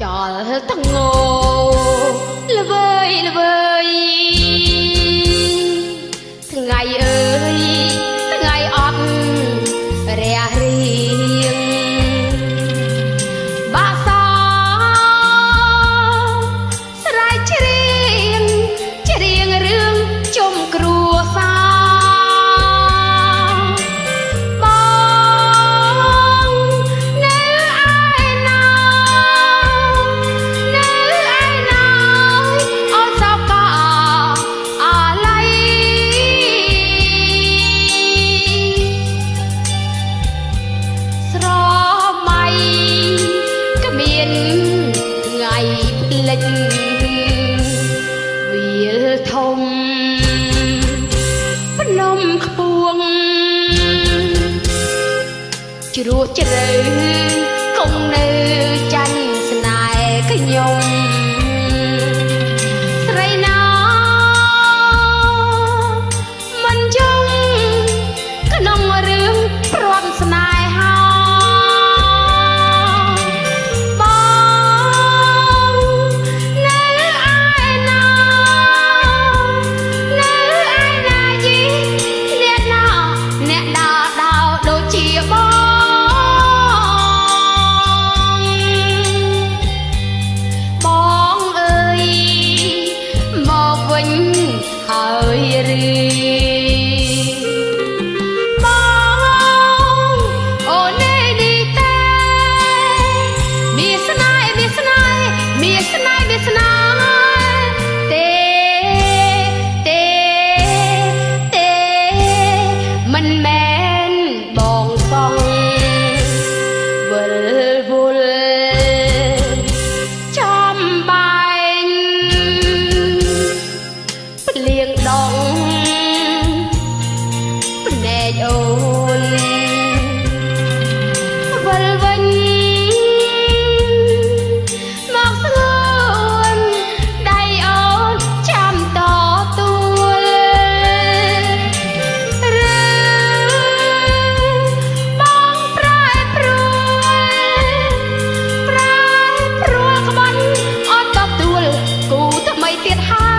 ចោលទាំងងល្វើយល្វើយថ្ងៃអើយថ្ងៃអត់រះរៀងបាក់សស្រែកច្រៀងរឿងជុំគ្រួសារបងនៅឯណាអូនសោកអាឡ័យស្រមៃគ្មានថ្ងៃភ្លេចវាលធំភ្នំខ្ពស់ជ្រោះជ្រៅគង់នៅចាញ់ស្នេហ៍ខ្ញុំស្រីណាមិនយំក្នុងរឿងព្រមស្នេហាបងនៅឯណាយីអ្នកណាដោដូចជាបងអើយមកវិញហើយឬបងអូននេះតែមានស្នេហ៍ទេមិនមែនបងសងវិលវល់ចំបែងភ្លៀងដងភ្នែកអូនវិលវិញមកស្ងួនដៃអូនចាំតទួលឬបងប្រែប្រួលក្បន់អូនតបទួលគូថ្មីទៀតហើយ